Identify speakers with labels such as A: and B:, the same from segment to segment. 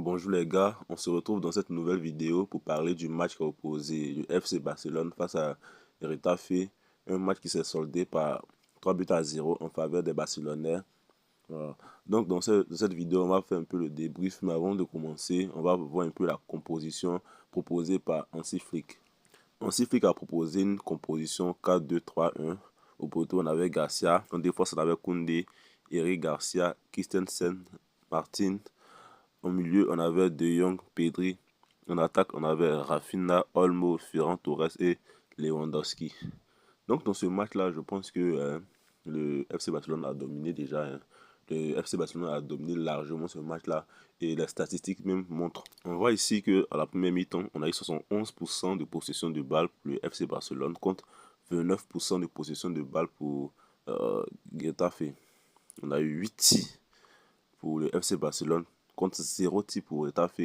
A: Bonjour les gars, on se retrouve dans cette nouvelle vidéo pour parler du match qui a opposé le FC Barcelone face à Retafe, un match qui s'est soldé par 3 buts à 0 en faveur des Barcelonais. Voilà. Donc dans cette vidéo, on va faire un peu le débrief, mais avant de commencer, on va voir un peu la composition proposée par Hansi Flick. Hansi Flick a proposé une composition 4-2-3-1. Au poteau, on avait Garcia, en défense, on avait Koundé, Eric Garcia, Christensen, Martin. Au milieu, on avait De Jong, Pedri. En attaque, on avait Rafinha, Olmo, Ferran Torres et Lewandowski. Donc dans ce match-là, je pense que le FC Barcelone a dominé déjà. Le FC Barcelone a dominé largement ce match-là. Et les statistiques même montrent. On voit ici qu'à la première mi-temps, on a eu 71% de possession de balle pour le FC Barcelone contre 29% de possession de balle pour Getafe. On a eu 8 tirs pour le FC Barcelone contre 0 tir pour Retafe,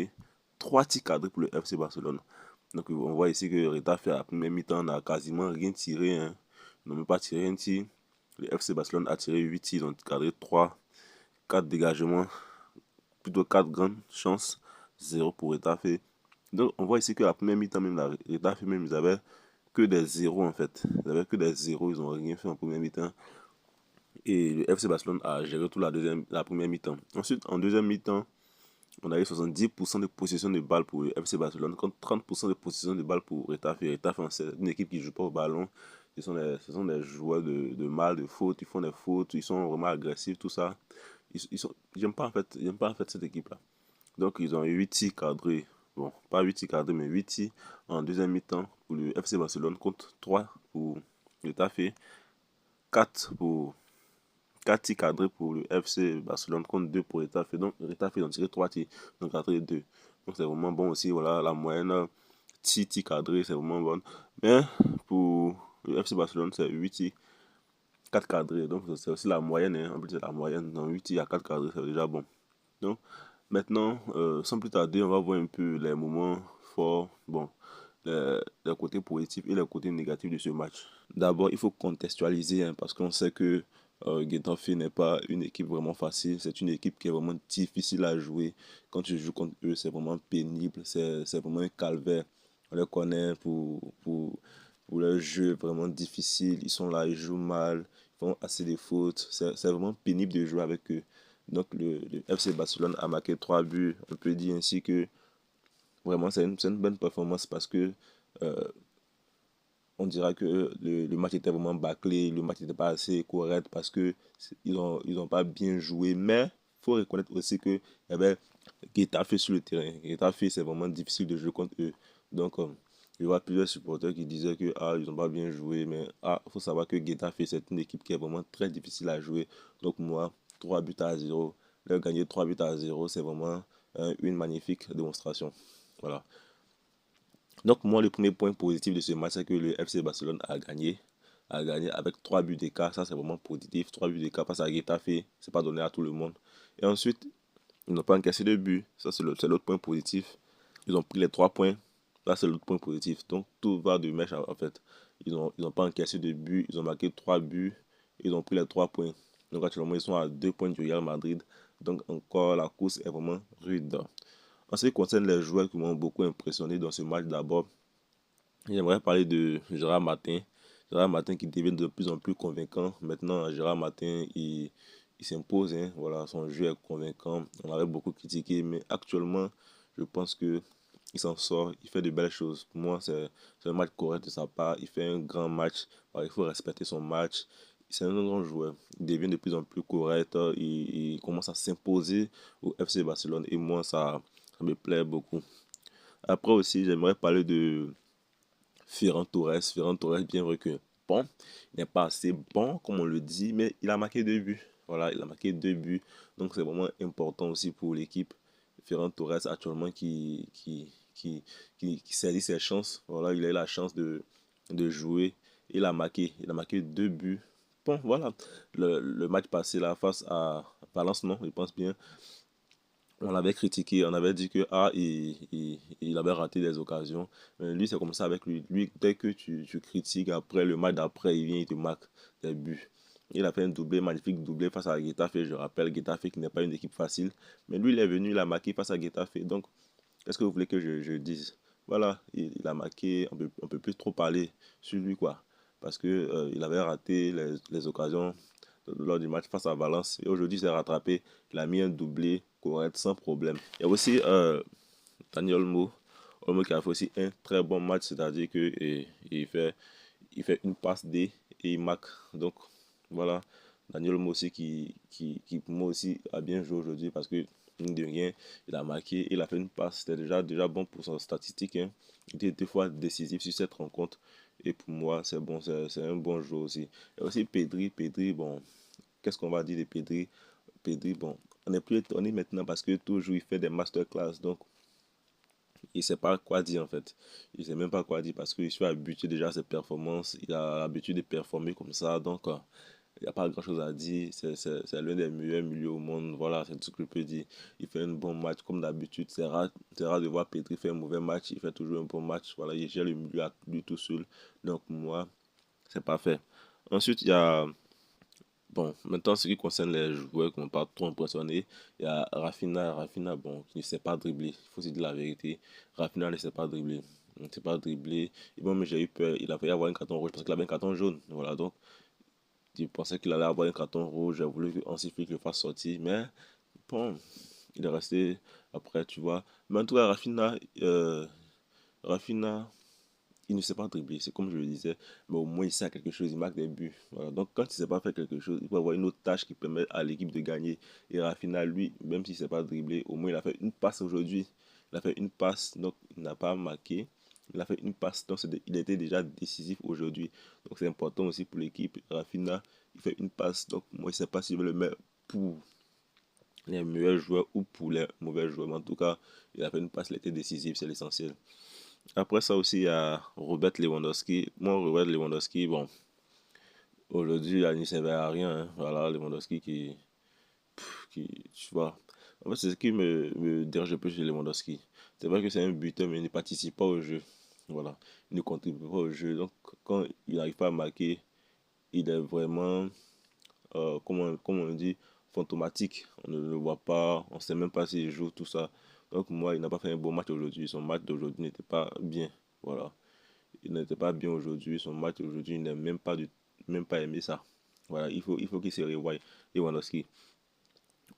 A: 3 tirs cadrés pour le FC Barcelone. Donc on voit ici que Retafe à la première mi-temps n'a quasiment rien tiré. Ils n'ont même pas tiré un tir. Le FC Barcelone a tiré 8 tirs, ils ont cadré 3, 4 dégagements, plutôt 4 grandes chances, 0 pour Retafe. Donc on voit ici que la première mi-temps, même la Retafe, même, ils avaient que des zéros en fait. Ils avaient que des zéros, ils n'ont rien fait en première mi-temps. Et le FC Barcelone a géré toute la première mi-temps. Ensuite, en deuxième mi-temps, on a eu 70% de possession de balle pour le FC Barcelone contre 30% de possession de balle pour Retafe. Retafe, c'est une équipe qui ne joue pas au ballon. Ce sont des joueurs de mal, de faute. Ils font des fautes, ils sont vraiment agressifs, tout ça. J'aime pas en fait cette équipe-là. Donc, ils ont eu 8 tirs cadrés. Bon, pas 8 tirs cadrés, mais 8 tirs en deuxième mi-temps pour le FC Barcelone contre 3 pour Retafe, 4 pour 4 tirs cadrés pour le FC Barcelone contre 2 pour Retafe. Donc, Retafe, ils ont tiré 3 tirs, donc cadré 2. Donc, c'est vraiment bon aussi. Voilà, la moyenne 6 tirs cadrés, c'est vraiment bon. Mais pour le FC Barcelone, c'est 8 tirs, 4 cadrés. Donc, c'est aussi la moyenne. En plus, c'est la moyenne. Dans 8 tirs à 4 cadrés, c'est déjà bon. Donc, maintenant, sans plus tarder, on va voir un peu les moments forts. Bon, les côtés positifs et les côtés négatifs de ce match. D'abord, il faut contextualiser parce qu'on sait que Getafe n'est pas une équipe vraiment facile. C'est une équipe qui est vraiment difficile à jouer. Quand tu joues contre eux, c'est vraiment pénible. C'est vraiment un calvaire. On les connaît pour leur jeu vraiment difficile. Ils sont là, ils jouent mal, ils font assez de fautes. C'est vraiment pénible de jouer avec eux. Donc le FC Barcelone a marqué 3 buts. On peut dire ainsi que vraiment c'est une bonne performance parce que euh, on dira que le match était vraiment bâclé, le match n'était pas assez correct parce que ils ont pas bien joué. Mais il faut reconnaître aussi qu'il y avait Getafe sur le terrain. Getafe, c'est vraiment difficile de jouer contre eux. Donc, je vois plusieurs supporters qui disaient que ils n'ont pas bien joué. Mais il faut savoir que Getafe, c'est une équipe qui est vraiment très difficile à jouer. Donc, moi, 3 buts à 0. Leur gagner 3 buts à 0, c'est vraiment une magnifique démonstration. Voilà. Donc, moi, le premier point positif de ce match, c'est que le FC Barcelone a gagné avec 3 buts d'écart. Ça, c'est vraiment positif. 3 buts d'écart face à Getafe, c'est pas donné à tout le monde. Et ensuite, ils n'ont pas encaissé de but. Ça, c'est l'autre point positif. Ils ont pris les 3 points. Là, c'est l'autre point positif. Donc, tout va de mèche en fait. Ils n'ont pas encaissé de but. Ils ont marqué 3 buts. Ils ont pris les 3 points. Donc, actuellement, ils sont à 2 points du Real Madrid. Donc, encore, la course est vraiment rude. En ce qui concerne les joueurs qui m'ont beaucoup impressionné dans ce match, d'abord, j'aimerais parler de Gérard Martin. Gérard Martin qui devient de plus en plus convaincant. Maintenant, Gérard Martin, il s'impose. Hein. Voilà, son jeu est convaincant. On avait beaucoup critiqué, mais actuellement, je pense que il s'en sort. Il fait de belles choses. Pour moi, c'est un match correct de sa part. Il fait un grand match. Alors, il faut respecter son match. C'est un grand joueur. Il devient de plus en plus correct. Il commence à s'imposer au FC Barcelone. Et moi, ça me plaît beaucoup. Après aussi, j'aimerais parler de Ferran Torres. Ferran Torres, bien vrai que bon, il n'est pas assez bon, comme on le dit, mais il a marqué 2 buts. Voilà, il a marqué 2 buts. Donc c'est vraiment important aussi pour l'équipe. Ferran Torres, actuellement, qui saisit ses chances. Voilà, il a eu la chance de jouer. Il a marqué 2 buts. Bon, voilà. Le match passé là, face à Valence, non, je pense bien. On l'avait critiqué, on avait dit que il avait raté des occasions. Mais lui, c'est comme ça avec lui. Lui, dès que tu critiques, après le match d'après, il vient, il te marque des buts. Il a fait un doublé, magnifique doublé face à Getafe. Je rappelle, Getafe qui n'est pas une équipe facile. Mais lui, il est venu, il a marqué face à Getafe. Donc, qu'est-ce que vous voulez que je dise? Voilà, il a marqué, on peut plus trop parler sur lui, quoi. Parce que il avait raté les occasions lors du match face à Valence. Et aujourd'hui, il s'est rattrapé. Il a mis un doublé correct, sans problème. Il y a aussi Daniel Olmo qui a fait aussi un très bon match, c'est-à-dire que il fait une passe D et il marque. Donc, voilà, Daniel Olmo aussi qui pour moi aussi a bien joué aujourd'hui parce que, mine de rien, il a marqué, il a fait une passe. C'était déjà bon pour son statistique, hein. Il était deux fois décisif sur cette rencontre. Et pour moi, c'est bon, c'est un bon joueur aussi. Il y a aussi Pedri, bon, qu'est-ce qu'on va dire de Pedri? Pedri, bon, on n'est plus étonné maintenant parce que toujours il fait des masterclass. Donc, il ne sait pas quoi dire en fait. Il ne sait même pas quoi dire parce qu'il suis habitué déjà à ses performances. Il a l'habitude de performer comme ça. Donc, il n'y a pas grand chose à dire. C'est l'un des meilleurs milieux au monde. Voilà, c'est tout ce que je peux dire. Il fait un bon match comme d'habitude. C'est rare de voir Pedri faire un mauvais match. Il fait toujours un bon match. Voilà, il gère le milieu à lui tout seul. Donc, moi, c'est parfait. Ensuite, il y a bon, maintenant, ce qui concerne les joueurs qui m'ont pas trop impressionné, il y a Rafinha, bon, qui ne sait pas dribbler. Il faut se dire la vérité. Rafinha ne sait pas dribbler. Il ne sait pas dribbler. Et bon, mais j'ai eu peur. Il a failli avoir un carton rouge parce qu'il avait un carton jaune. Voilà, donc, je pensais qu'il allait avoir un carton rouge. J'ai voulu qu'en siffle le fasse sortir. Mais, bon, il est resté après, tu vois. Mais en tout cas, Rafinha, il ne sait pas dribbler, c'est comme je le disais, mais au moins il sait quelque chose, il marque des buts. Voilà. Donc quand il ne sait pas faire quelque chose, il peut avoir une autre tâche qui permet à l'équipe de gagner. Et Rafinha, lui, même s'il ne sait pas dribbler, au moins il a fait une passe aujourd'hui. Il a fait une passe, donc il n'a pas marqué. Il a fait une passe, donc il était déjà décisif aujourd'hui. Donc c'est important aussi pour l'équipe. Rafinha, il fait une passe, donc moi je ne sais pas s'il veut le mettre pour les meilleurs joueurs ou pour les mauvais joueurs. Mais en tout cas, il a fait une passe, il était décisif, c'est l'essentiel. Après ça aussi, il y a Robert Lewandowski. Moi, Robert Lewandowski, bon, aujourd'hui, il ne servait à rien, hein. Voilà, Lewandowski tu vois. En fait, c'est ce qui me dérange un peu chez Lewandowski. C'est vrai que c'est un buteur, mais il ne participe pas au jeu. Voilà, il ne contribue pas au jeu. Donc, quand il n'arrive pas à marquer, il est vraiment, comment on dit, fantomatique. On ne le voit pas, on ne sait même pas s'il joue, tout ça. Donc, moi, il n'a pas fait un bon match aujourd'hui. Son match d'aujourd'hui n'était pas bien. Voilà. Il n'était pas bien aujourd'hui. Son match aujourd'hui, il n'a même pas aimé ça. Voilà, il faut qu'il se revoie. Lewandowski.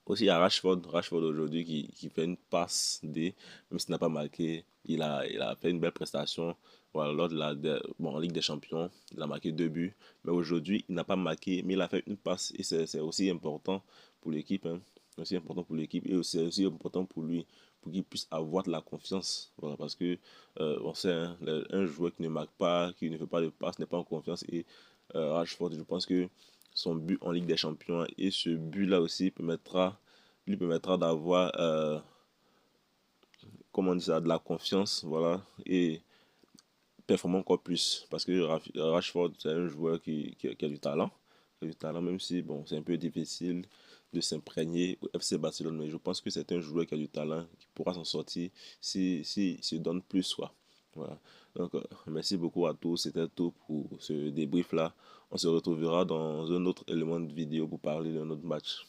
A: Aussi, il y a Rashford aujourd'hui qui fait une passe D, même s'il n'a pas marqué. Il a fait une belle prestation. Voilà, lors bon, en Ligue des Champions, il a marqué deux buts. Mais aujourd'hui, il n'a pas marqué, mais il a fait une passe. Et c'est aussi important pour l'équipe, hein. Aussi important pour l'équipe et c'est aussi important pour lui, pour qu'il puisse avoir de la confiance. Voilà, parce que on sait, hein, un joueur qui ne marque pas, qui ne fait pas de passe, n'est pas en confiance. Et Rashford, je pense que son but en Ligue des Champions et ce but-là aussi lui permettra d'avoir, comment on dit ça, de la confiance, voilà, et performer encore plus. Parce que Rashford, c'est un joueur qui a du talent. Qui a du talent, même si, bon, c'est un peu difficile de s'imprégner au FC Barcelone, mais je pense que c'est un joueur qui a du talent, qui pourra s'en sortir si se donne plus, quoi. Voilà. Donc, merci beaucoup à tous. C'était tout pour ce débrief-là. On se retrouvera dans un autre élément de vidéo pour parler d'un autre match.